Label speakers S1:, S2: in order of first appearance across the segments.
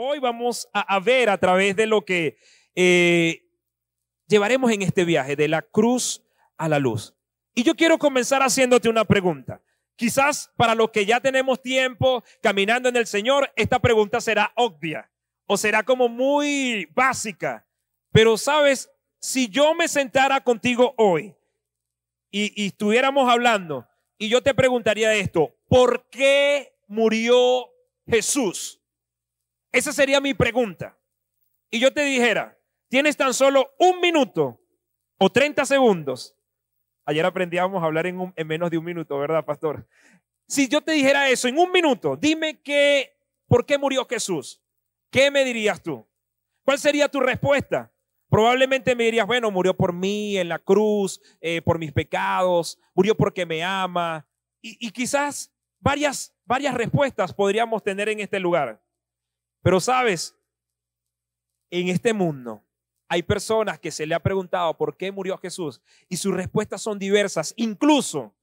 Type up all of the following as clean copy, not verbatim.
S1: hoy vamos a ver a través de lo que llevaremos en este viaje, de la cruz a la luz. Y yo quiero comenzar haciéndote una pregunta. Quizás para los que ya tenemos tiempo caminando en el Señor, esta pregunta será obvia o será como muy básica. Pero sabes, si yo me sentara contigo hoy y estuviéramos hablando y yo te preguntaría esto: ¿por qué murió Jesús? Esa sería mi pregunta. Y yo te dijera, tienes tan solo 1 minuto o 30 segundos. Ayer aprendíamos a hablar en menos de 1 minuto, ¿verdad, pastor? Si yo te dijera eso en 1 minuto, dime ¿por qué murió Jesús? ¿Qué me dirías tú? ¿Cuál sería tu respuesta? Probablemente me dirías, bueno, murió por mí en la cruz, por mis pecados, murió porque me ama. Y quizás varias respuestas podríamos tener en este lugar. Pero sabes, en este mundo hay personas que se le ha preguntado por qué murió Jesús y sus respuestas son diversas. Incluso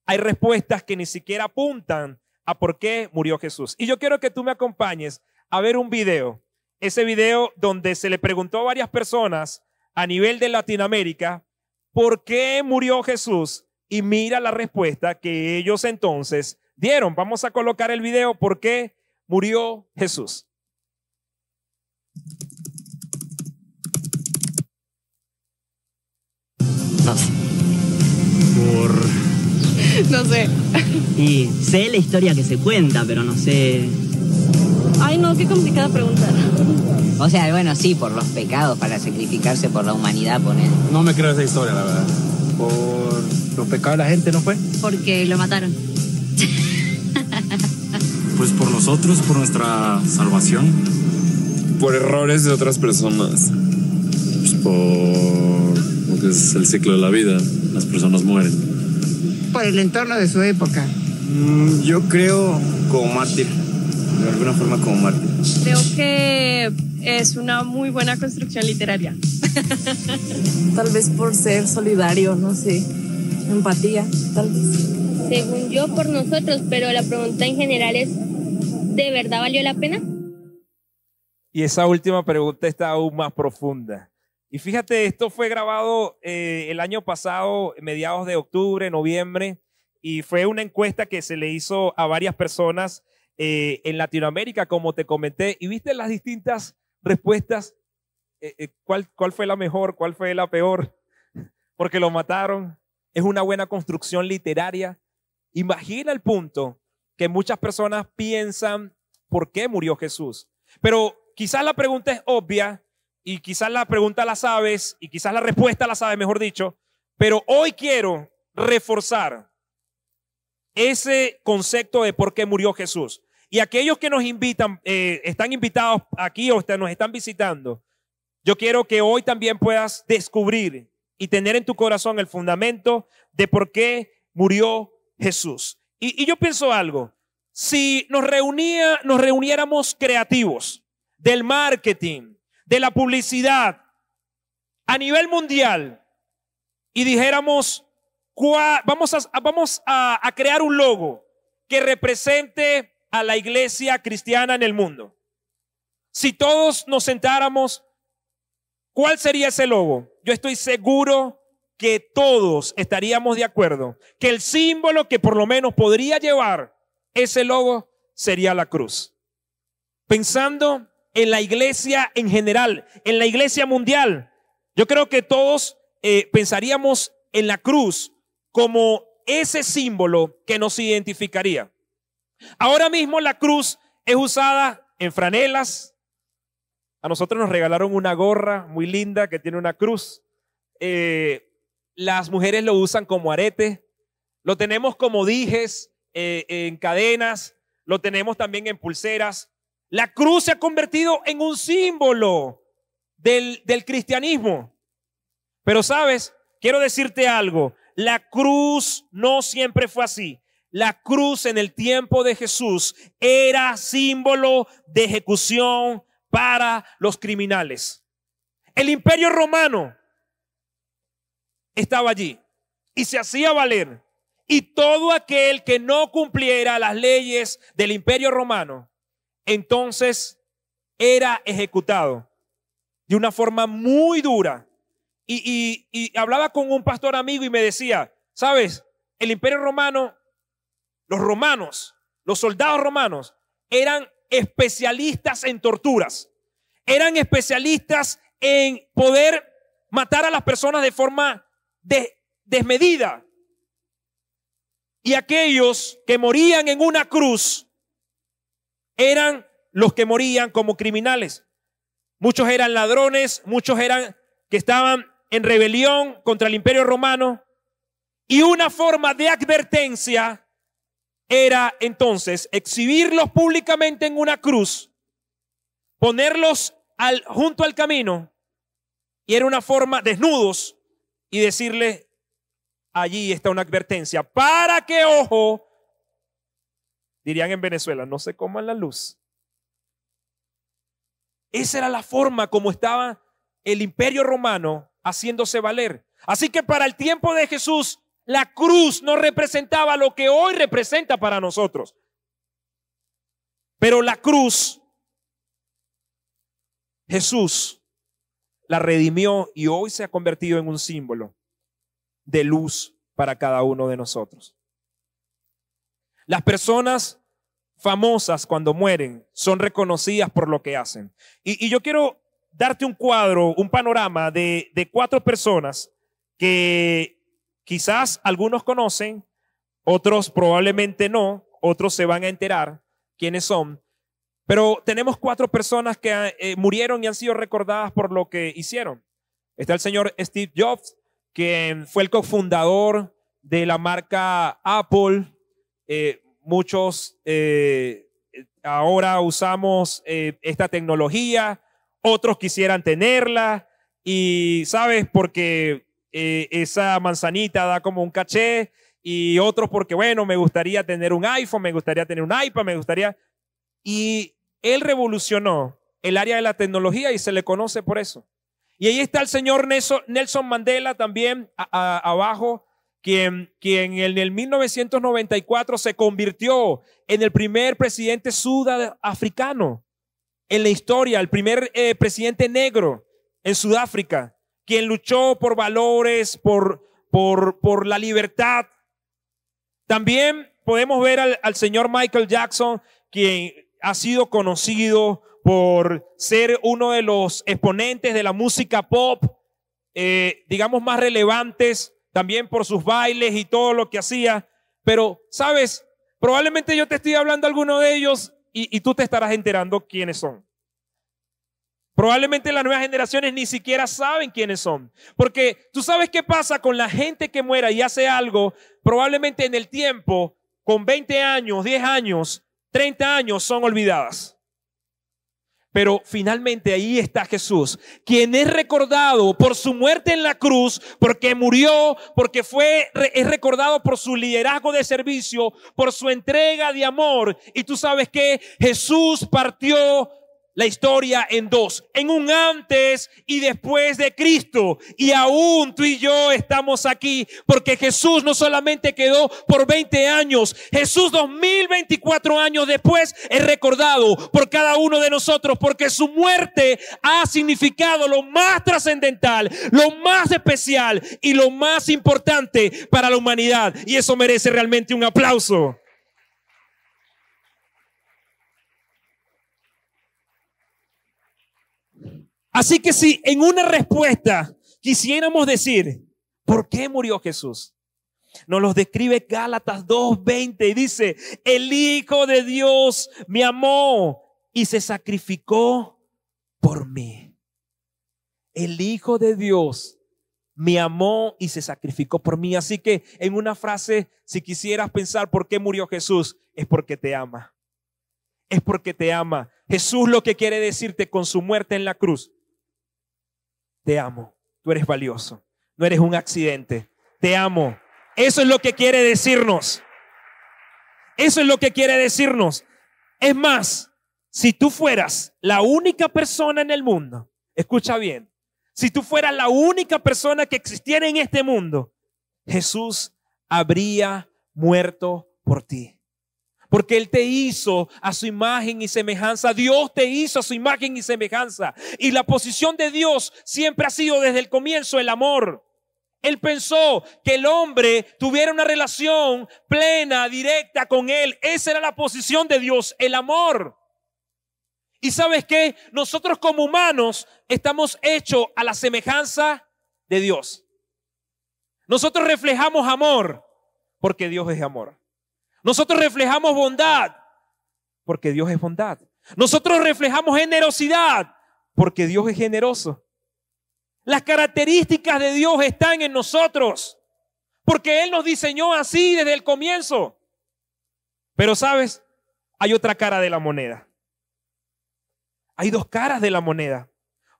S1: hay respuestas que ni siquiera apuntan a por qué murió Jesús. Y yo quiero que tú me acompañes a ver un video. Ese video donde se le preguntó a varias personas a nivel de Latinoamérica por qué murió Jesús, y mira la respuesta que ellos entonces dieron. Vamos a colocar el video, ¿por qué murió Jesús?
S2: No sé.
S3: No sé.
S2: Y sé la historia que se cuenta, pero no sé.
S3: Ay, no, qué complicada pregunta.
S4: O sea, bueno, sí, por los pecados, para sacrificarse por la humanidad, poner.
S5: No me creo esa historia, la verdad. Por los pecados de la gente, ¿no fue?
S3: Porque lo mataron.
S6: Pues por nosotros, por nuestra salvación.
S7: Por errores de otras personas.
S6: Pues por lo que es el ciclo de la vida. Las personas mueren.
S8: Por el entorno de su época.
S5: Yo creo como mártir. De alguna forma como mártir.
S3: Creo que es una muy buena construcción literaria.
S9: Tal vez por ser solidario, no sé. Empatía, tal vez.
S10: Según yo, por nosotros, pero la pregunta en general es, ¿de verdad valió la pena?
S1: Y esa última pregunta está aún más profunda. Y fíjate, esto fue grabado el año pasado, mediados de octubre, noviembre, y fue una encuesta que se le hizo a varias personas en Latinoamérica, como te comenté, y viste las distintas respuestas. ¿Cuál fue la mejor? ¿Cuál fue la peor? Porque lo mataron. Es una buena construcción literaria. Imagina el punto que muchas personas piensan por qué murió Jesús. Pero quizás la pregunta es obvia y quizás la pregunta la sabes y quizás la respuesta la sabes, mejor dicho. Pero hoy quiero reforzar ese concepto de por qué murió Jesús. Y aquellos que nos invitan, están invitados aquí o nos están visitando, yo quiero que hoy también puedas descubrir y tener en tu corazón el fundamento de por qué murió Jesús. Y yo pienso algo, si nos reuniéramos creativos del marketing, de la publicidad a nivel mundial y dijéramos, vamos a crear un logo que represente a la iglesia cristiana en el mundo. Si todos nos sentáramos, ¿cuál sería ese logo? Yo estoy seguro que todos estaríamos de acuerdo que el símbolo que por lo menos podría llevar ese logo sería la cruz. Pensando en la iglesia en general, en la iglesia mundial, yo creo que todos pensaríamos en la cruz como ese símbolo que nos identificaría. Ahora mismo la cruz es usada en franelas. A nosotros nos regalaron una gorra muy linda que tiene una cruz. Las mujeres lo usan como arete. Lo tenemos como dijes, en cadenas. Lo tenemos también en pulseras. La cruz se ha convertido en un símbolo del cristianismo. Pero sabes, quiero decirte algo. La cruz no siempre fue así. La cruz en el tiempo de Jesús era símbolo de ejecución para los criminales. El Imperio Romano estaba allí y se hacía valer. Y todo aquel que no cumpliera las leyes del Imperio Romano, entonces era ejecutado de una forma muy dura. Y hablaba con un pastor amigo y me decía, ¿sabes? El Imperio Romano, los romanos, los soldados romanos eran especialistas en torturas. Eran especialistas en poder matar a las personas de forma desmedida. Y aquellos que morían en una cruz eran los que morían como criminales. Muchos eran ladrones, muchos eran que estaban en rebelión contra el Imperio Romano. Y una forma de advertencia era entonces exhibirlos públicamente en una cruz, ponerlos junto al camino, y era una forma desnudos, y decirle, allí está una advertencia, para que, ojo, dirían en Venezuela, no se coman la luz. Esa era la forma como estaba el Imperio Romano haciéndose valer. Así que para el tiempo de Jesús, la cruz no representaba lo que hoy representa para nosotros. Pero la cruz, Jesús la redimió y hoy se ha convertido en un símbolo de luz para cada uno de nosotros. Las personas famosas cuando mueren son reconocidas por lo que hacen. Y yo quiero darte un cuadro, un panorama de 4 personas que quizás algunos conocen, otros probablemente no, otros se van a enterar quiénes son. Pero tenemos 4 personas que murieron y han sido recordadas por lo que hicieron. Está el señor Steve Jobs, quien fue el cofundador de la marca Apple. Muchos ahora usamos esta tecnología, otros quisieran tenerla y, ¿sabes? Porque esa manzanita da como un caché, y otros porque, bueno, me gustaría tener un iPhone, me gustaría tener un iPad, me gustaría... Y él revolucionó el área de la tecnología y se le conoce por eso. Y ahí está el señor Nelson Mandela también abajo, quien en el 1994 se convirtió en el primer presidente sudafricano en la historia, el primer presidente negro en Sudáfrica, quien luchó por valores, por la libertad. También podemos ver al señor Michael Jackson, quien ha sido conocido por ser uno de los exponentes de la música pop, digamos, más relevantes, también por sus bailes y todo lo que hacía. Pero, ¿sabes? Probablemente yo te estoy hablando de alguno de ellos y tú te estarás enterando quiénes son. Probablemente las nuevas generaciones ni siquiera saben quiénes son. Porque tú sabes qué pasa con la gente que muera y hace algo, probablemente en el tiempo, con 20 años, 10 años, 30 años son olvidadas. Pero finalmente ahí está Jesús, quien es recordado por su muerte en la cruz, porque murió, porque es recordado por su liderazgo de servicio, por su entrega de amor. Y tú sabes que Jesús partió la historia en 2, en un antes y después de Cristo. Y aún tú y yo estamos aquí porque Jesús no solamente quedó por 20 años, Jesús 2024 años después es recordado por cada uno de nosotros, porque su muerte ha significado lo más trascendental, lo más especial y lo más importante para la humanidad. Y eso merece realmente un aplauso. Así que si en una respuesta quisiéramos decir, ¿por qué murió Jesús? Nos los describe Gálatas 2:20 y dice, el Hijo de Dios me amó y se sacrificó por mí. El Hijo de Dios me amó y se sacrificó por mí. Así que en una frase, si quisieras pensar por qué murió Jesús, es porque te ama. Es porque te ama. Jesús lo que quiere decirte con su muerte en la cruz: te amo, tú eres valioso, no eres un accidente, te amo. Eso es lo que quiere decirnos. Eso es lo que quiere decirnos. Es más, si tú fueras la única persona en el mundo, escucha bien, si tú fueras la única persona que existiera en este mundo, Jesús habría muerto por ti. Porque Él te hizo a su imagen y semejanza. Dios te hizo a su imagen y semejanza. Y la posición de Dios siempre ha sido desde el comienzo el amor. Él pensó que el hombre tuviera una relación plena, directa con Él. Esa era la posición de Dios, el amor. Y ¿sabes qué? Nosotros como humanos estamos hechos a la semejanza de Dios. Nosotros reflejamos amor porque Dios es amor. Nosotros reflejamos bondad porque Dios es bondad. Nosotros reflejamos generosidad porque Dios es generoso. Las características de Dios están en nosotros porque Él nos diseñó así desde el comienzo. Pero ¿sabes? Hay otra cara de la moneda. Hay dos caras de la moneda.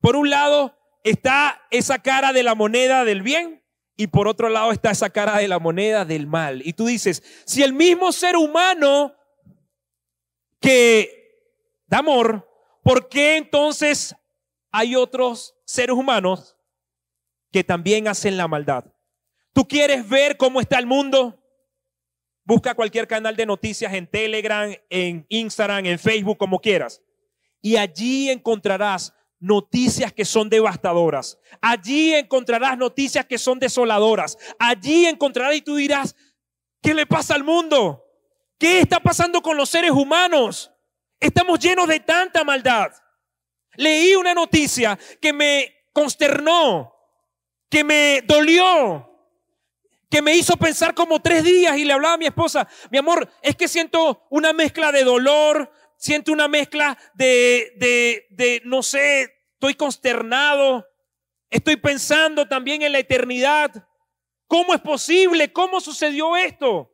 S1: Por un lado está esa cara de la moneda del bien y por otro lado está esa cara de la moneda del mal. Y tú dices, si el mismo ser humano que da amor, ¿por qué entonces hay otros seres humanos que también hacen la maldad? ¿Tú quieres ver cómo está el mundo? Busca cualquier canal de noticias en Telegram, en Instagram, en Facebook, como quieras. Y allí encontrarás noticias que son devastadoras. Allí encontrarás noticias que son desoladoras. Allí encontrarás y tú dirás, ¿qué le pasa al mundo? ¿Qué está pasando con los seres humanos? Estamos llenos de tanta maldad. Leí una noticia que me consternó, que me dolió, que me hizo pensar como 3 días y le hablaba a mi esposa, mi amor, es que siento una mezcla de dolor, siento una mezcla de no sé, estoy consternado, estoy pensando también en la eternidad. ¿Cómo es posible? ¿Cómo sucedió esto?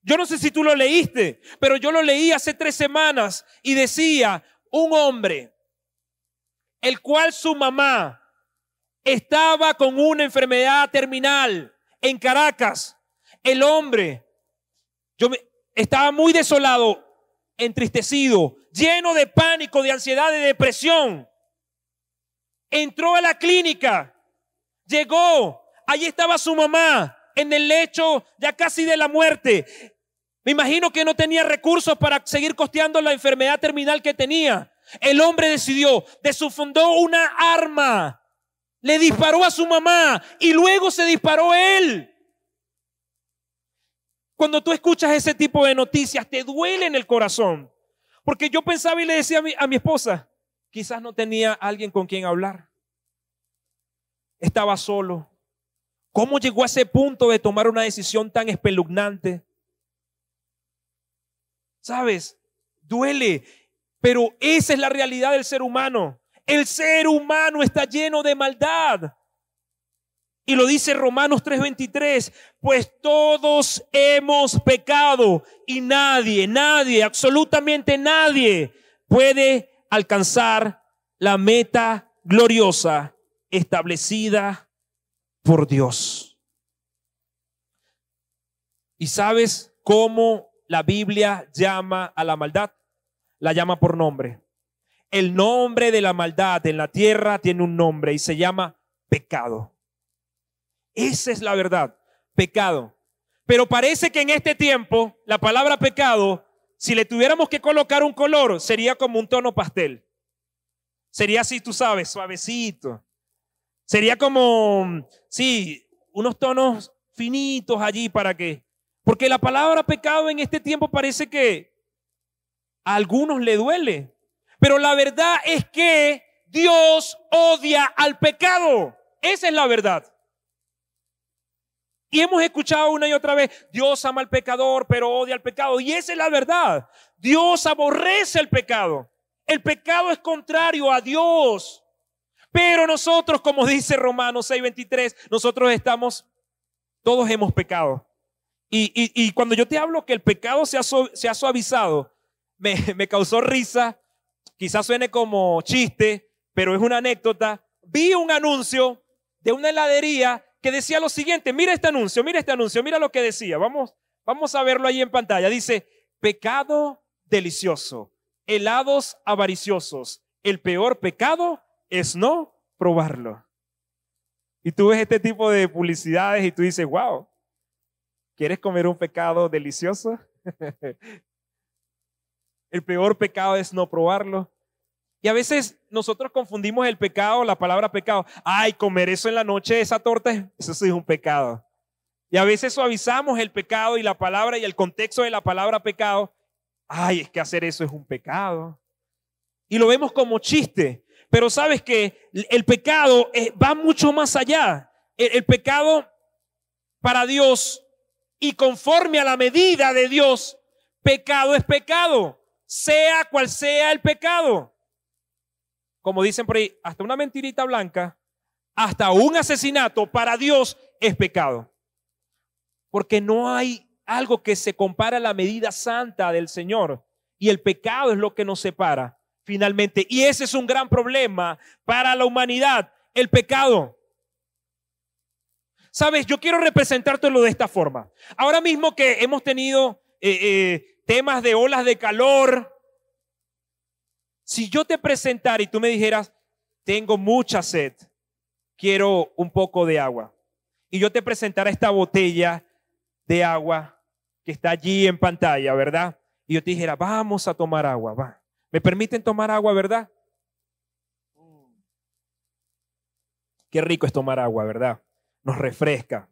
S1: Yo no sé si tú lo leíste, pero yo lo leí hace 3 semanas y decía, un hombre, el cual su mamá estaba con una terminal en Caracas. El hombre, estaba muy desolado, entristecido, lleno de pánico, de ansiedad, de depresión. Entró a la clínica, llegó, allí estaba su mamá en el lecho ya casi de la muerte. Me imagino que no tenía recursos para seguir costeando la enfermedad terminal que tenía. El hombre decidió, desenfundó una arma, le disparó a su mamá y luego se disparó él. Cuando tú escuchas ese tipo de noticias, te duele en el corazón. Porque yo pensaba y le decía a mi esposa, quizás no tenía alguien con quien hablar. Estaba solo. ¿Cómo llegó a ese punto de tomar una decisión tan espeluznante? ¿Sabes? Duele, pero esa es la realidad del ser humano. El ser humano está lleno de maldad. Y lo dice Romanos 3:23, pues todos hemos pecado y nadie, absolutamente nadie puede alcanzar la meta gloriosa establecida por Dios. ¿Y sabes cómo la Biblia llama a la maldad? La llama por nombre. El nombre de la maldad en la tierra tiene un nombre y se llama pecado. Esa es la verdad, pecado. Pero parece que en este tiempo la palabra pecado, si le tuviéramos que colocar un color, sería como un tono pastel. Sería así, tú sabes, suavecito. Sería como, sí, unos tonos finitos allí para que... Porque la palabra pecado en este tiempo parece que a algunos le duele. Pero la verdad es que Dios odia al pecado. Esa es la verdad. Y hemos escuchado una y otra vez, Dios ama al pecador, pero odia al pecado. Y esa es la verdad. Dios aborrece el pecado. El pecado es contrario a Dios. Pero nosotros, como dice Romanos 6:23, todos hemos pecado. Y cuando yo te hablo que el pecado se ha suavizado, me causó risa. Quizás suene como chiste, pero es una anécdota. Vi un anuncio de una heladería que decía lo siguiente, mira este anuncio, mira lo que decía, vamos a verlo ahí en pantalla. Dice, pecado delicioso, helados avariciosos, el peor pecado es no probarlo. Y tú ves este tipo de publicidades y tú dices, wow, ¿quieres comer un pecado delicioso? El peor pecado es no probarlo. Y a veces nosotros confundimos el pecado, la palabra pecado. Ay, comer eso en la noche, esa torta, eso sí es un pecado. Y a veces suavizamos el pecado y la palabra y el contexto de la palabra pecado. Ay, es que hacer eso es un pecado. Y lo vemos como chiste. Pero sabes que el pecado va mucho más allá. El pecado para Dios y conforme a la medida de Dios, pecado es pecado, sea cual sea el pecado. Como dicen por ahí, hasta una mentirita blanca, hasta un asesinato para Dios es pecado. Porque no hay algo que se compara a la medida santa del Señor. Y el pecado es lo que nos separa finalmente. Y ese es un gran problema para la humanidad, el pecado. Sabes, yo quiero representártelo de esta forma. Ahora mismo que hemos tenido temas de olas de calor, si yo te presentara y tú me dijeras, tengo mucha sed, quiero un poco de agua, y yo te presentara esta botella de agua que está allí en pantalla, ¿verdad? Y yo te dijera, vamos a tomar agua, va. ¿Me permiten tomar agua, verdad? Qué rico es tomar agua, ¿verdad? Nos refresca.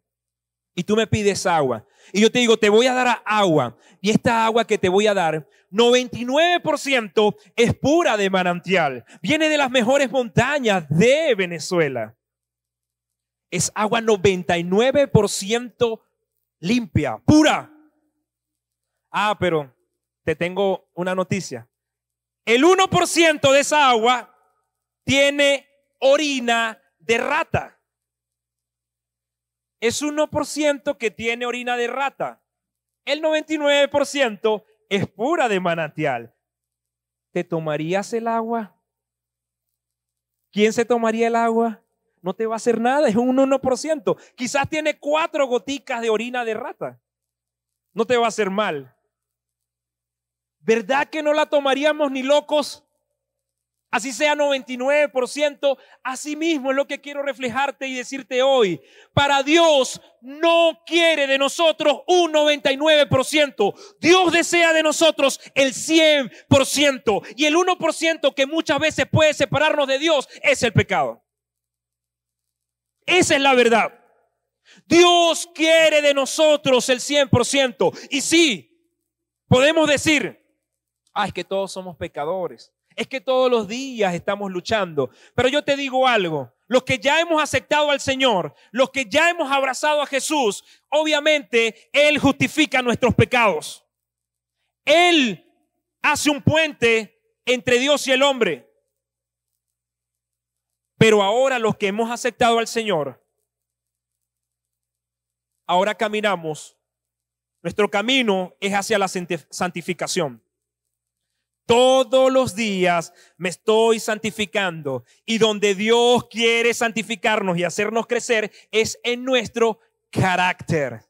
S1: Y tú me pides agua. Y yo te digo, te voy a dar agua. Y esta agua que te voy a dar, 99% es pura de manantial. Viene de las mejores montañas de Venezuela. Es agua 99% limpia, pura. Ah, pero te tengo una noticia. El 1% de esa agua tiene orina de rata. Es 1% que tiene orina de rata. El 99% es pura de manantial. ¿Te tomarías el agua? ¿Quién se tomaría el agua? No te va a hacer nada, es un 1%. Quizás tiene 4 goticas de orina de rata. No te va a hacer mal. ¿Verdad que no la tomaríamos ni locos? Así sea 99%, así mismo es lo que quiero reflejarte y decirte hoy. Para Dios no quiere de nosotros un 99%. Dios desea de nosotros el 100%. Y el 1% que muchas veces puede separarnos de Dios es el pecado. Esa es la verdad. Dios quiere de nosotros el 100%. Y sí, podemos decir, es que todos somos pecadores. Es que todos los días estamos luchando. Pero yo te digo algo. Los que ya hemos aceptado al Señor, los que ya hemos abrazado a Jesús, obviamente Él justifica nuestros pecados. Él hace un puente entre Dios y el hombre. Pero ahora los que hemos aceptado al Señor, ahora caminamos. Nuestro camino es hacia la santificación. Todos los días me estoy santificando y donde Dios quiere santificarnos y hacernos crecer es en nuestro carácter.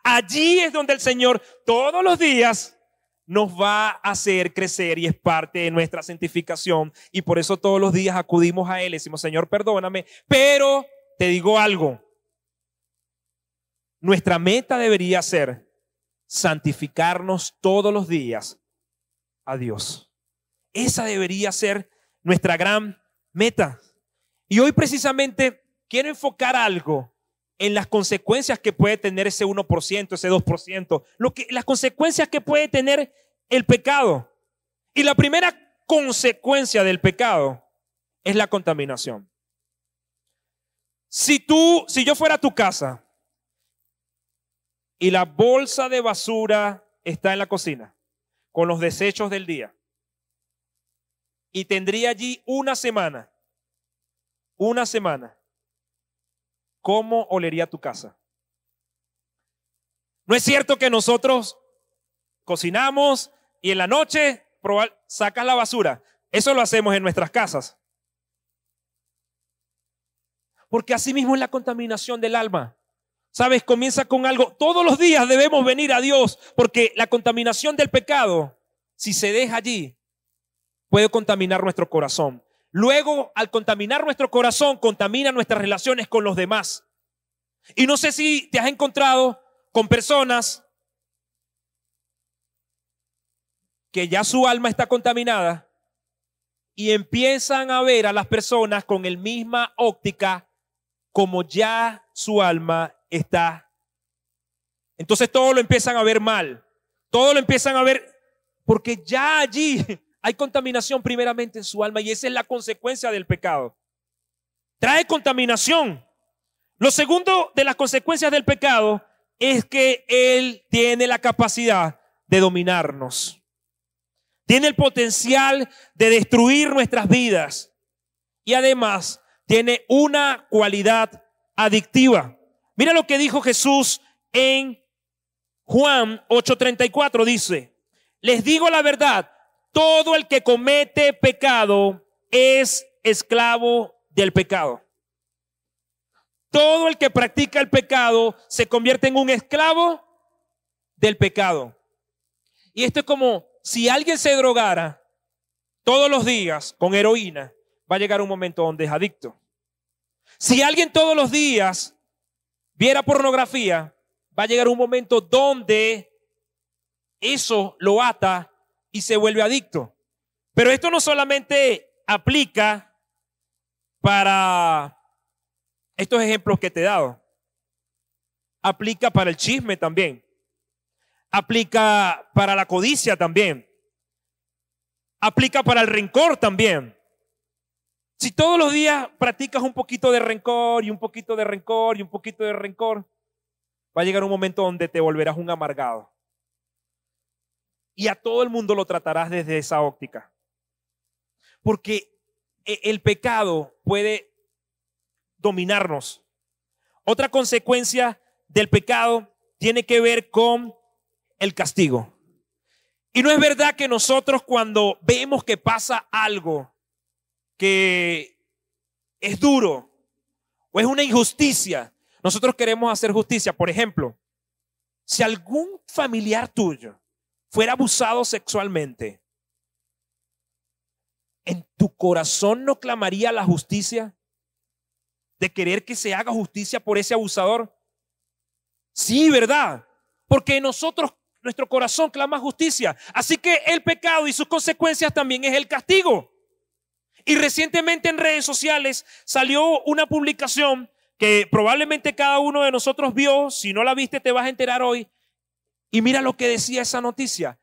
S1: Allí es donde el Señor todos los días nos va a hacer crecer y es parte de nuestra santificación y por eso todos los días acudimos a Él y decimos, Señor, perdóname, pero te digo algo. Nuestra meta debería ser santificarnos todos los días a Dios. Esa debería ser nuestra gran meta. Y hoy precisamente quiero enfocar algo en las consecuencias que puede tener ese 1%, ese 2%, las consecuencias que puede tener el pecado. Y la primera consecuencia del pecado es la contaminación. Si yo fuera a tu casa y la bolsa de basura está en la cocina, con los desechos del día. Y tendría allí una semana. ¿Cómo olería tu casa? No es cierto que nosotros cocinamos y en la noche sacas la basura. Eso lo hacemos en nuestras casas. Porque así mismo es la contaminación del alma. ¿Sabes? Comienza con algo. Todos los días debemos venir a Dios porque la contaminación del pecado, si se deja allí, puede contaminar nuestro corazón. Luego, al contaminar nuestro corazón, contamina nuestras relaciones con los demás. Y no sé si te has encontrado con personas que ya su alma está contaminada y empiezan a ver a las personas con la misma óptica como ya su alma está. Entonces todo lo empiezan a ver mal, todo lo empiezan a ver porque ya allí hay contaminación primeramente en su alma y esa es la consecuencia del pecado. Trae contaminación. Lo segundo de las consecuencias del pecado es que él tiene la capacidad de dominarnos. Tiene el potencial de destruir nuestras vidas y además tiene una cualidad adictiva. Mira lo que dijo Jesús en Juan 8:34, dice: les digo la verdad, todo el que comete pecado es esclavo del pecado. Todo el que practica el pecado se convierte en un esclavo del pecado. Y esto es como si alguien se drogara todos los días con heroína, va a llegar un momento donde es adicto. Si alguien todos los días viera pornografía, va a llegar un momento donde eso lo ata y se vuelve adicto. Pero esto no solamente aplica para estos ejemplos que te he dado. Aplica para el chisme también. Aplica para la codicia también. Aplica para el rencor también. Si todos los días practicas un poquito de rencor y un poquito de rencor y un poquito de rencor, va a llegar un momento donde te volverás un amargado. Y a todo el mundo lo tratarás desde esa óptica. Porque el pecado puede dominarnos. Otra consecuencia del pecado tiene que ver con el castigo. Y no es verdad que nosotros cuando vemos que pasa algo que es duro o es una injusticia, nosotros queremos hacer justicia. Por ejemplo, si algún familiar tuyo fuera abusado sexualmente, ¿en tu corazón no clamaría la justicia? ¿De querer que se haga justicia por ese abusador? Sí, ¿verdad? Porque nuestro corazón clama justicia. Así que el pecado y sus consecuencias también es el castigo. Y recientemente en redes sociales salió una publicación que probablemente cada uno de nosotros vio. Si no la viste, te vas a enterar hoy. Y mira lo que decía esa noticia: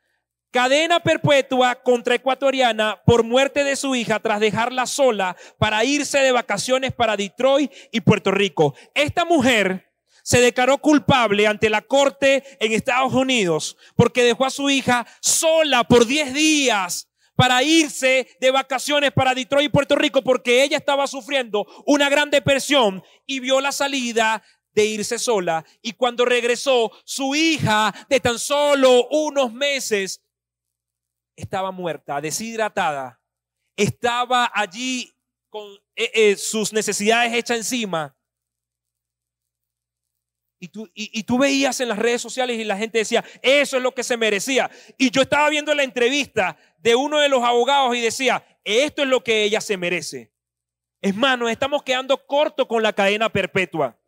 S1: cadena perpetua contra ecuatoriana por muerte de su hija tras dejarla sola para irse de vacaciones para Detroit y Puerto Rico. Esta mujer se declaró culpable ante la corte en Estados Unidos porque dejó a su hija sola por 10 días para irse de vacaciones para Detroit y Puerto Rico porque ella estaba sufriendo una gran depresión y vio la salida de irse sola. Y cuando regresó, su hija de tan solo unos meses estaba muerta, deshidratada, estaba allí con sus necesidades hechas encima. Y tú veías en las redes sociales y la gente decía, eso es lo que se merecía. Y yo estaba viendo la entrevista de uno de los abogados y decía, esto es lo que ella se merece. Es más, nos estamos quedando cortos con la cadena perpetua.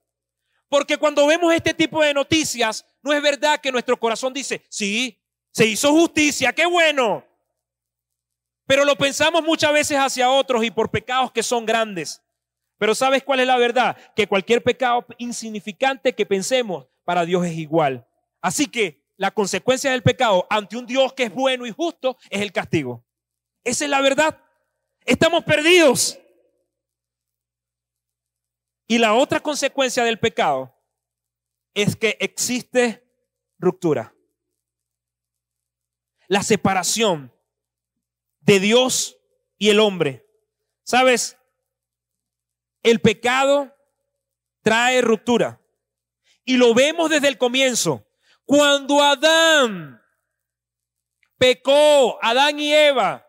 S1: Porque cuando vemos este tipo de noticias, no es verdad que nuestro corazón dice, sí, se hizo justicia, qué bueno. Pero lo pensamos muchas veces hacia otros y por pecados que son grandes. Pero ¿sabes cuál es la verdad? Que cualquier pecado insignificante que pensemos, para Dios es igual. Así que la consecuencia del pecado ante un Dios que es bueno y justo es el castigo. Esa es la verdad. Estamos perdidos. Y la otra consecuencia del pecado es que existe ruptura. La separación de Dios y el hombre. ¿Sabes? El pecado trae ruptura. Y lo vemos desde el comienzo. Cuando Adán pecó, Adán y Eva,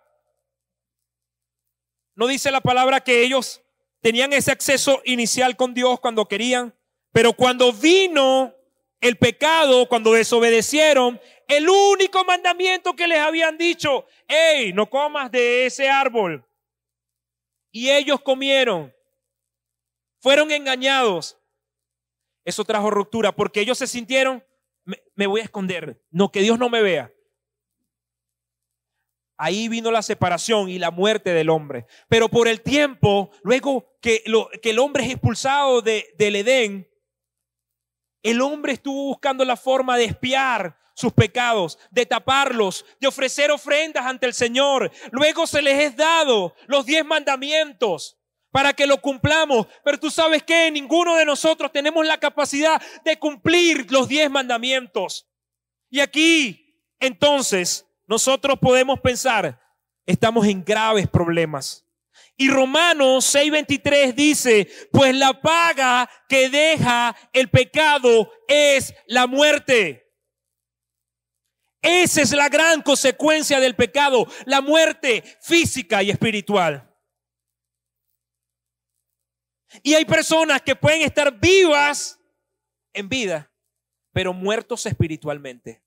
S1: no dice la palabra que ellos tenían ese acceso inicial con Dios cuando querían, pero cuando vino el pecado, cuando desobedecieron, el único mandamiento que les habían dicho, hey, no comas de ese árbol. Y ellos comieron. Fueron engañados. Eso trajo ruptura porque ellos se sintieron, me voy a esconder, no, que Dios no me vea. Ahí vino la separación y la muerte del hombre. Pero por el tiempo, luego que el hombre es expulsado del Edén, el hombre estuvo buscando la forma de expiar sus pecados, de taparlos, de ofrecer ofrendas ante el Señor. Luego se les es dado los 10 mandamientos para que lo cumplamos. Pero tú sabes que ninguno de nosotros tenemos la capacidad de cumplir los 10 mandamientos. Y aquí, entonces, nosotros podemos pensar, estamos en graves problemas. Y Romanos 6:23 dice, pues la paga que deja el pecado es la muerte. Esa es la gran consecuencia del pecado, la muerte física y espiritual. Y hay personas que pueden estar vivas en vida, pero muertos espiritualmente.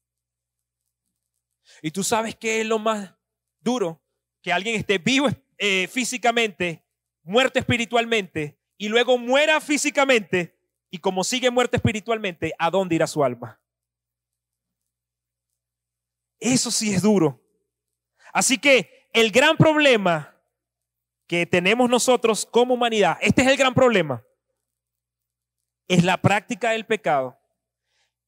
S1: Y tú sabes qué es lo más duro, que alguien esté vivo físicamente, muerto espiritualmente, y luego muera físicamente, y como sigue muerto espiritualmente, ¿a dónde irá su alma? Eso sí es duro. Así que el gran problema que tenemos nosotros como humanidad, este es el gran problema, es la práctica del pecado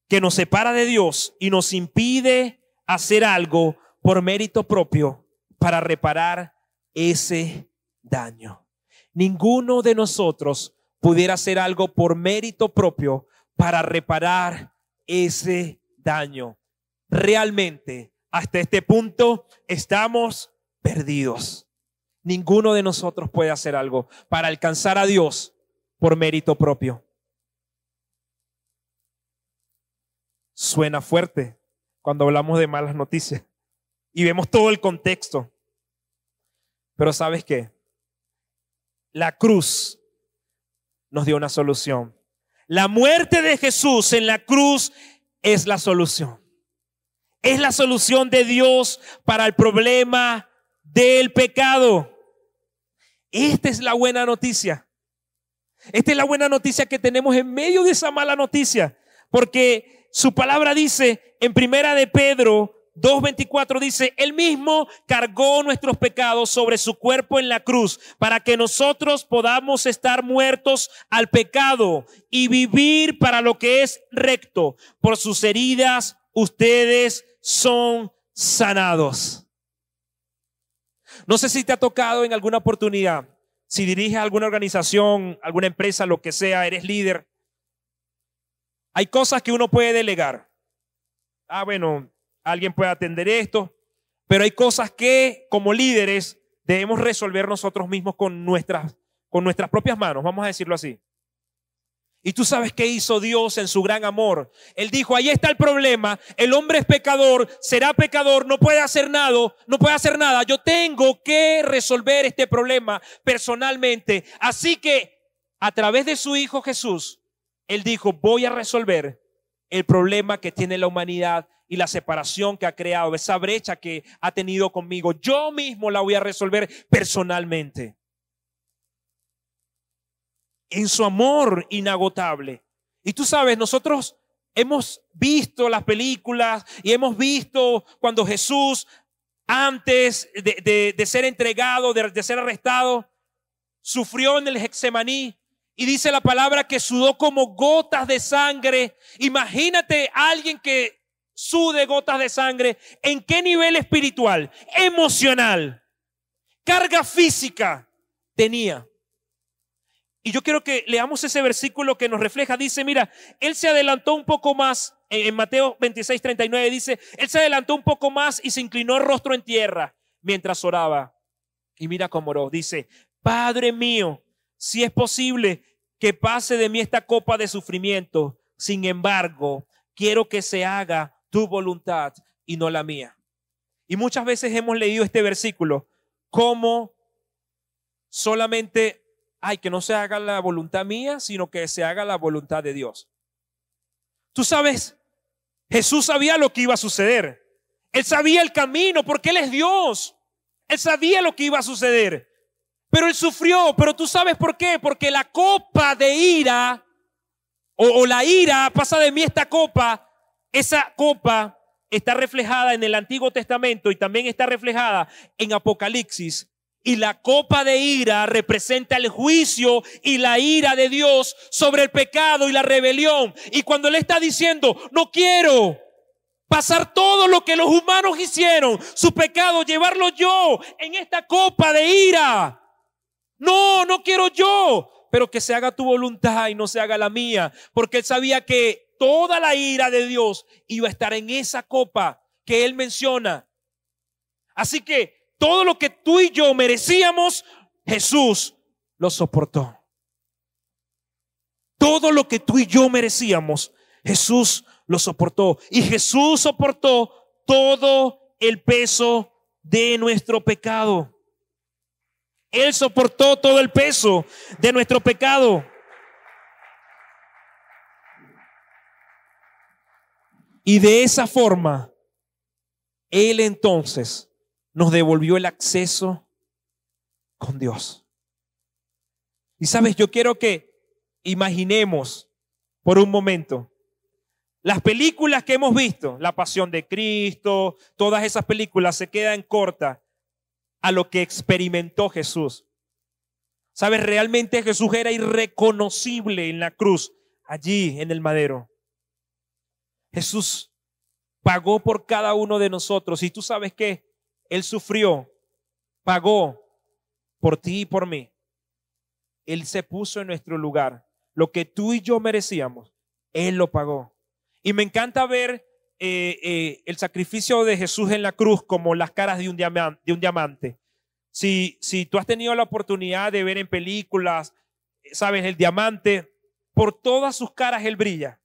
S1: que nos separa de Dios y nos impide hacer algo por mérito propio para reparar ese daño. Ninguno de nosotros pudiera hacer algo por mérito propio para reparar ese daño. Realmente, hasta este punto, estamos perdidos. Ninguno de nosotros puede hacer algo para alcanzar a Dios por mérito propio. Suena fuerte cuando hablamos de malas noticias y vemos todo el contexto. Pero ¿sabes qué? La cruz nos dio una solución. La muerte de Jesús en la cruz es la solución. Es la solución de Dios para el problema del pecado. Esta es la buena noticia. Esta es la buena noticia que tenemos en medio de esa mala noticia. Porque su palabra dice en 1 de Pedro 2:24 dice, Él mismo cargó nuestros pecados sobre su cuerpo en la cruz para que nosotros podamos estar muertos al pecado y vivir para lo que es recto. Por sus heridas ustedes son sanados. No sé si te ha tocado en alguna oportunidad, si diriges alguna organización, alguna empresa, lo que sea, eres líder. Hay cosas que uno puede delegar. Bueno, alguien puede atender esto, pero hay cosas que como líderes debemos resolver nosotros mismos con nuestras propias manos, vamos a decirlo así. Y tú sabes qué hizo Dios en su gran amor. Él dijo, ahí está el problema, el hombre es pecador, será pecador, no puede hacer nada, yo tengo que resolver este problema personalmente. Así que a través de su Hijo Jesús, Él dijo, voy a resolver el problema que tiene la humanidad y la separación que ha creado, esa brecha que ha tenido conmigo. Yo mismo la voy a resolver personalmente. En su amor inagotable. Y tú sabes, nosotros hemos visto las películas y hemos visto cuando Jesús, antes de ser entregado, de ser arrestado, sufrió en el Getsemaní. Y dice la palabra que sudó como gotas de sangre. Imagínate a alguien que sude gotas de sangre. ¿En qué nivel espiritual, emocional, carga física tenía? Y yo quiero que leamos ese versículo que nos refleja. Dice, mira, Él se adelantó un poco más. En Mateo 26:39 dice, Él se adelantó un poco más y se inclinó el rostro en tierra mientras oraba. Y mira cómo oró. Dice, Padre mío, si es posible que pase de mí esta copa de sufrimiento, sin embargo, quiero que se haga tu voluntad y no la mía. Y muchas veces hemos leído este versículo como solamente, que no se haga la voluntad mía, sino que se haga la voluntad de Dios. Tú sabes, Jesús sabía lo que iba a suceder. Él sabía el camino porque Él es Dios. Él sabía lo que iba a suceder. Pero Él sufrió. Pero tú sabes por qué. Porque la copa de ira o la ira, pasa de mí esta copa. Esa copa está reflejada en el Antiguo Testamento y también está reflejada en Apocalipsis. Y la copa de ira representa el juicio y la ira de Dios sobre el pecado y la rebelión. Y cuando Él está diciendo, no quiero pasar todo lo que los humanos hicieron, su pecado, llevarlo yo en esta copa de ira. No, no quiero yo, pero que se haga tu voluntad y no se haga la mía. Porque Él sabía que toda la ira de Dios iba a estar en esa copa que Él menciona. Así que todo lo que tú y yo merecíamos, Jesús lo soportó. Todo lo que tú y yo merecíamos, Jesús lo soportó. Y Jesús soportó todo el peso de nuestro pecado. Él soportó todo el peso de nuestro pecado. Y de esa forma, Él entonces nos devolvió el acceso con Dios. Y sabes, yo quiero que imaginemos por un momento las películas que hemos visto, La Pasión de Cristo, todas esas películas se quedan cortas a lo que experimentó Jesús. Sabes, realmente Jesús era irreconocible en la cruz, allí en el madero. Jesús pagó por cada uno de nosotros. Y tú sabes que Él sufrió, pagó por ti y por mí. Él se puso en nuestro lugar. Lo que tú y yo merecíamos, Él lo pagó. Y me encanta ver el sacrificio de Jesús en la cruz como las caras de un diamante. Si tú has tenido la oportunidad de ver en películas, sabes, el diamante, por todas sus caras Él brilla.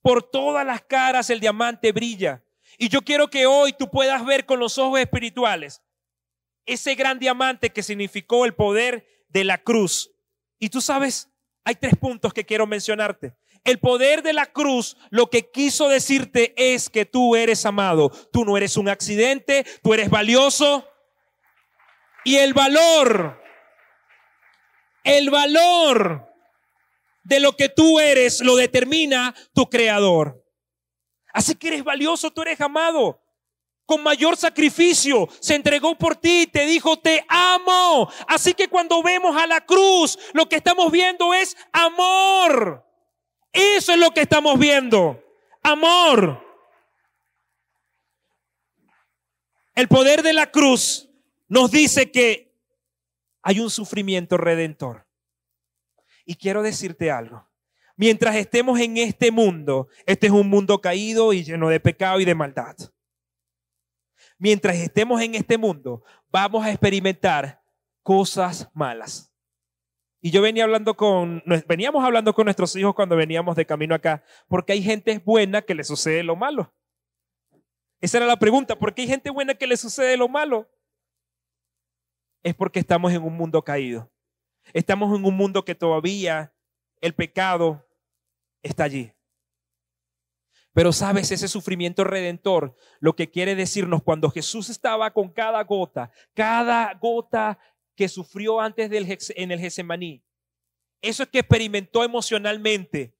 S1: Por todas las caras el diamante brilla. Y yo quiero que hoy tú puedas ver con los ojos espirituales ese gran diamante que significó el poder de la cruz. Y tú sabes, hay 3 puntos que quiero mencionarte. El poder de la cruz lo que quiso decirte es que tú eres amado. Tú no eres un accidente, tú eres valioso. Y el valor de lo que tú eres lo determina tu creador. Así que eres valioso, tú eres amado. Con mayor sacrificio se entregó por ti, te dijo te amo. Así que cuando vemos a la cruz, lo que estamos viendo es amor. Eso es lo que estamos viendo, amor. El poder de la cruz nos dice que hay un sufrimiento redentor. Y quiero decirte algo. Mientras estemos en este mundo, este es un mundo caído y lleno de pecado y de maldad. Mientras estemos en este mundo, vamos a experimentar cosas malas. Y yo veníamos hablando con nuestros hijos cuando veníamos de camino acá, porque hay gente buena que le sucede lo malo. Esa era la pregunta, ¿por qué hay gente buena que le sucede lo malo? Es porque estamos en un mundo caído. Estamos en un mundo que todavía el pecado está allí. Pero sabes, ese sufrimiento redentor, lo que quiere decirnos cuando Jesús estaba con cada gota que sufrió antes en el Getsemaní, eso es que experimentó emocionalmente,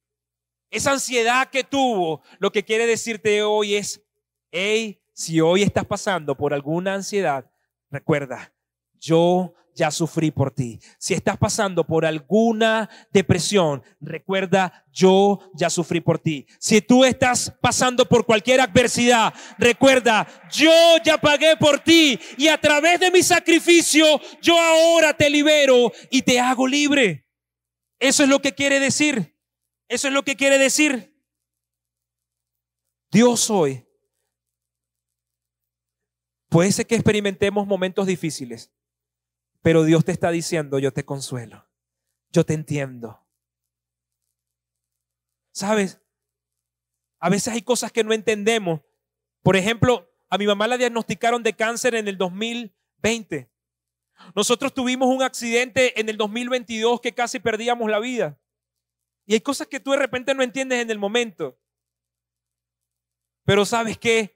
S1: esa ansiedad que tuvo, lo que quiere decirte hoy es, hey, si hoy estás pasando por alguna ansiedad, recuerda, yo ya sufrí por ti. Si estás pasando por alguna depresión, recuerda, yo ya sufrí por ti. Si tú estás pasando por cualquier adversidad, recuerda, yo ya pagué por ti y a través de mi sacrificio, yo ahora te libero y te hago libre. Eso es lo que quiere decir. Eso es lo que quiere decir. Dios hoy, puede ser que experimentemos momentos difíciles, pero Dios te está diciendo, yo te consuelo, yo te entiendo. ¿Sabes? A veces hay cosas que no entendemos. Por ejemplo, a mi mamá la diagnosticaron de cáncer en el 2020. Nosotros tuvimos un accidente en el 2022 que casi perdíamos la vida. Y hay cosas que tú de repente no entiendes en el momento. Pero ¿sabes qué?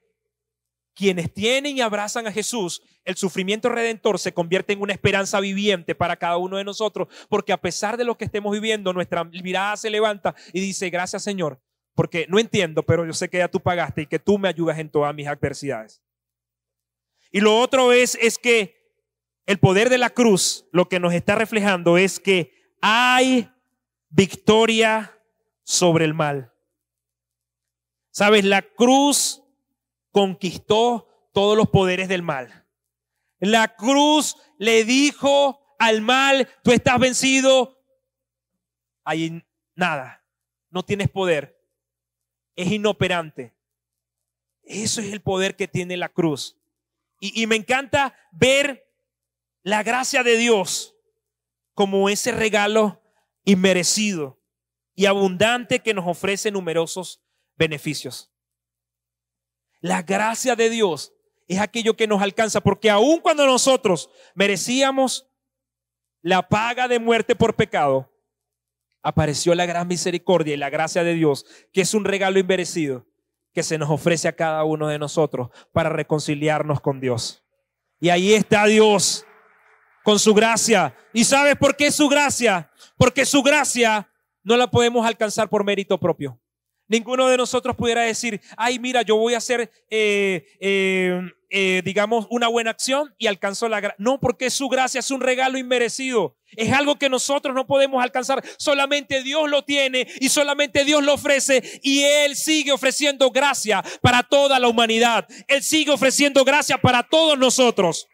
S1: Quienes tienen y abrazan a Jesús, el sufrimiento redentor se convierte en una esperanza viviente para cada uno de nosotros, porque a pesar de lo que estemos viviendo, nuestra mirada se levanta y dice, gracias Señor, porque no entiendo, pero yo sé que ya tú pagaste y que tú me ayudas en todas mis adversidades. Y lo otro es que el poder de la cruz lo que nos está reflejando es que hay victoria sobre el mal. ¿Sabes? La cruz conquistó todos los poderes del mal. La cruz le dijo al mal, tú estás vencido. Hay nada, no tienes poder. Es inoperante. Eso es el poder que tiene la cruz. Y me encanta ver la gracia de Dios como ese regalo inmerecido y abundante que nos ofrece numerosos beneficios. La gracia de Dios es aquello que nos alcanza, porque aun cuando nosotros merecíamos la paga de muerte por pecado, apareció la gran misericordia y la gracia de Dios, que es un regalo inmerecido que se nos ofrece a cada uno de nosotros para reconciliarnos con Dios. Y ahí está Dios con su gracia. ¿Y sabes por qué su gracia? Porque su gracia no la podemos alcanzar por mérito propio. Ninguno de nosotros pudiera decir, ay, mira, yo voy a hacer, digamos, una buena acción y alcanzo la gracia. No, porque su gracia es un regalo inmerecido. Es algo que nosotros no podemos alcanzar. Solamente Dios lo tiene y solamente Dios lo ofrece. Y Él sigue ofreciendo gracia para toda la humanidad. Él sigue ofreciendo gracia para todos nosotros.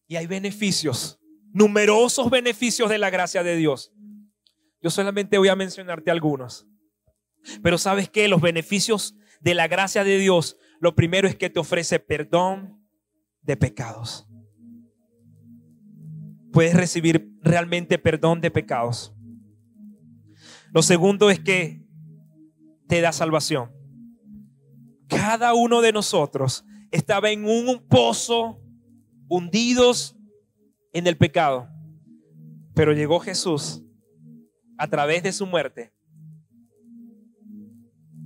S1: Y hay beneficios, numerosos beneficios de la gracia de Dios. Yo solamente voy a mencionarte algunos. Pero ¿sabes qué? Los beneficios de la gracia de Dios, lo primero es que te ofrece perdón de pecados. Puedes recibir realmente perdón de pecados. Lo segundo es que te da salvación. Cada uno de nosotros estaba en un pozo, hundidos en el pecado, pero llegó Jesús a través de su muerte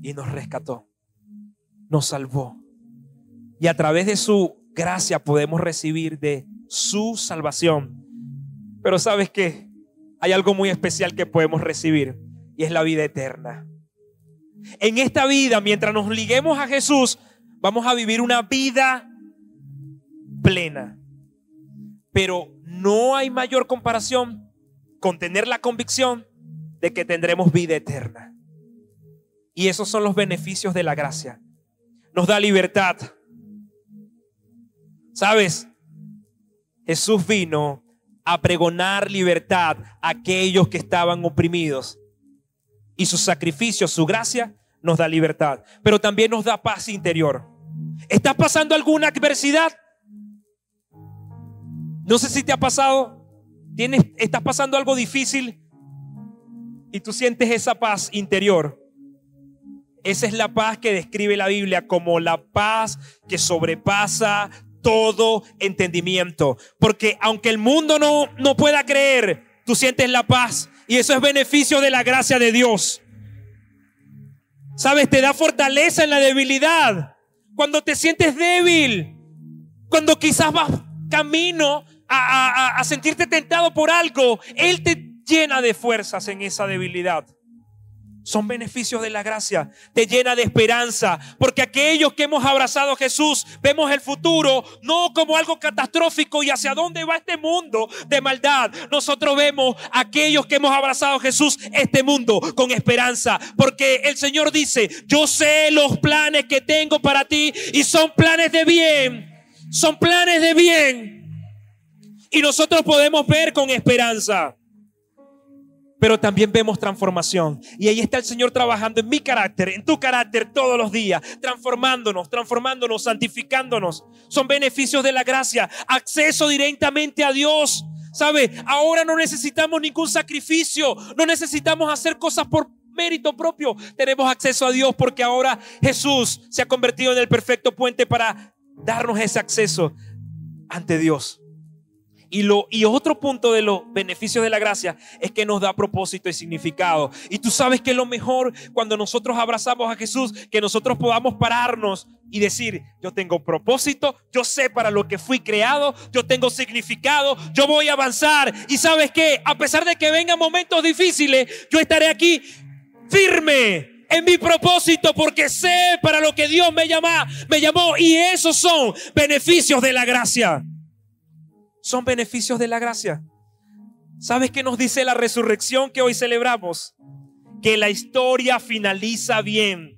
S1: y nos rescató, nos salvó, y a través de su gracia podemos recibir de su salvación. Pero ¿sabes qué? Hay algo muy especial que podemos recibir, y es la vida eterna. En esta vida, mientras nos liguemos a Jesús, vamos a vivir una vida plena. Pero no hay mayor comparación con tener la convicción de que tendremos vida eterna. Y esos son los beneficios de la gracia. Nos da libertad. ¿Sabes? Jesús vino a pregonar libertad a aquellos que estaban oprimidos. Y su sacrificio, su gracia, nos da libertad. Pero también nos da paz interior. ¿Estás pasando alguna adversidad? No sé si te ha pasado, estás pasando algo difícil y tú sientes esa paz interior. Esa es la paz que describe la Biblia como la paz que sobrepasa todo entendimiento. Porque aunque el mundo no pueda creer, tú sientes la paz, y eso es beneficio de la gracia de Dios. ¿Sabes? Te da fortaleza en la debilidad. Cuando te sientes débil, cuando quizás vas camino a sentirte tentado por algo, Él te llena de fuerzas en esa debilidad. Son beneficios de la gracia. Te llena de esperanza, porque aquellos que hemos abrazado a Jesús vemos el futuro no como algo catastrófico y hacia dónde va este mundo de maldad. Nosotros vemos a aquellos que hemos abrazado a Jesús este mundo con esperanza, porque el Señor dice, yo sé los planes que tengo para ti y son planes de bien. Son planes de bien. Y nosotros podemos ver con esperanza. Pero también vemos transformación. Y ahí está el Señor trabajando en mi carácter, en tu carácter todos los días. Transformándonos, santificándonos. Son beneficios de la gracia. Acceso directamente a Dios. ¿Sabe? Ahora no necesitamos ningún sacrificio. No necesitamos hacer cosas por mérito propio. Tenemos acceso a Dios porque ahora Jesús se ha convertido en el perfecto puente para darnos ese acceso ante Dios. Y otro punto de los beneficios de la gracia es que nos da propósito y significado. Y tú sabes que lo mejor cuando nosotros abrazamos a Jesús, que nosotros podamos pararnos y decir: yo tengo propósito, yo sé para lo que fui creado, yo tengo significado, yo voy a avanzar. Y sabes que a pesar de que vengan momentos difíciles, yo estaré aquí firme en mi propósito, porque sé para lo que Dios me llamó. Y esos son beneficios de la gracia. Son beneficios de la gracia. ¿Sabes qué nos dice la resurrección que hoy celebramos? Que la historia finaliza bien.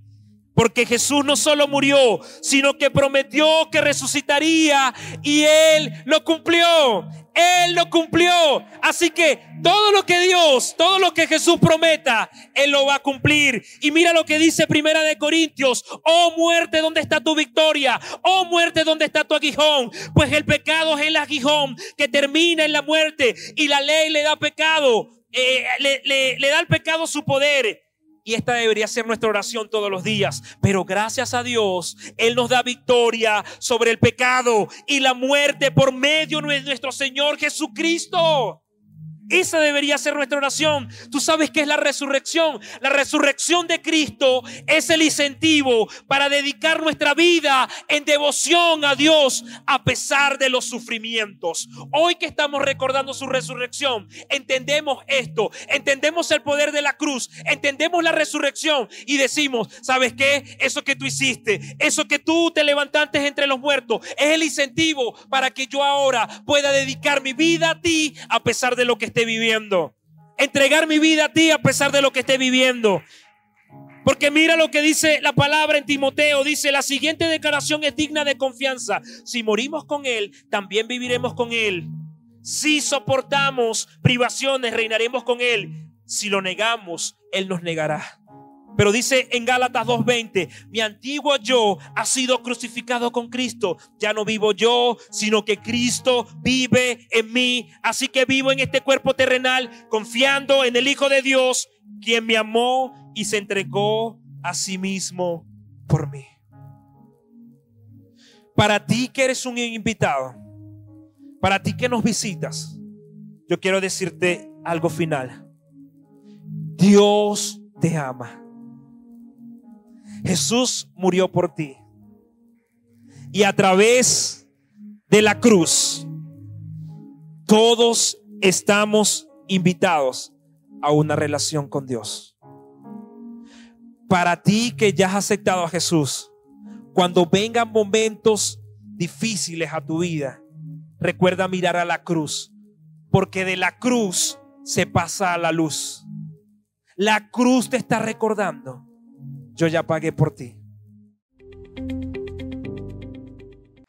S1: Porque Jesús no solo murió, sino que prometió que resucitaría, y Él lo cumplió. Él lo cumplió. Así que todo lo que Jesús prometa, Él lo va a cumplir. Y mira lo que dice Primera de Corintios: oh muerte, ¿dónde está tu victoria? Oh muerte, ¿dónde está tu aguijón? Pues el pecado es el aguijón que termina en la muerte, y la ley le da pecado, le da al pecado su poder. Y esta debería ser nuestra oración todos los días. Pero gracias a Dios, Él nos da victoria sobre el pecado y la muerte por medio de nuestro Señor Jesucristo. Esa debería ser nuestra oración. Tú sabes qué es la resurrección. La resurrección de Cristo es el incentivo para dedicar nuestra vida en devoción a Dios a pesar de los sufrimientos. Hoy que estamos recordando su resurrección, entendemos esto, entendemos el poder de la cruz, entendemos la resurrección y decimos: ¿sabes qué? Eso que tú hiciste, eso que tú te levantaste entre los muertos, es el incentivo para que yo ahora pueda dedicar mi vida a ti a pesar de lo que esté viviendo. Entregar mi vida a ti a pesar de lo que esté viviendo. Porque mira lo que dice la palabra en Timoteo. Dice: la siguiente declaración es digna de confianza. Si morimos con Él, también viviremos con Él. Si soportamos privaciones, reinaremos con Él. Si lo negamos, Él nos negará. Pero dice en Gálatas 2:20: mi antiguo yo ha sido crucificado con Cristo. Ya no vivo yo, sino que Cristo vive en mí. Así que vivo en este cuerpo terrenal, confiando en el Hijo de Dios, quien me amó y se entregó a sí mismo por mí. Para ti que eres un invitado, para ti que nos visitas, yo quiero decirte algo final. Dios te ama. Jesús murió por ti. Y a través de la cruz, todos estamos invitados a una relación con Dios. Para ti que ya has aceptado a Jesús, cuando vengan momentos difíciles a tu vida, recuerda mirar a la cruz, porque de la cruz se pasa a la luz. La cruz te está recordando: yo ya pagué por ti.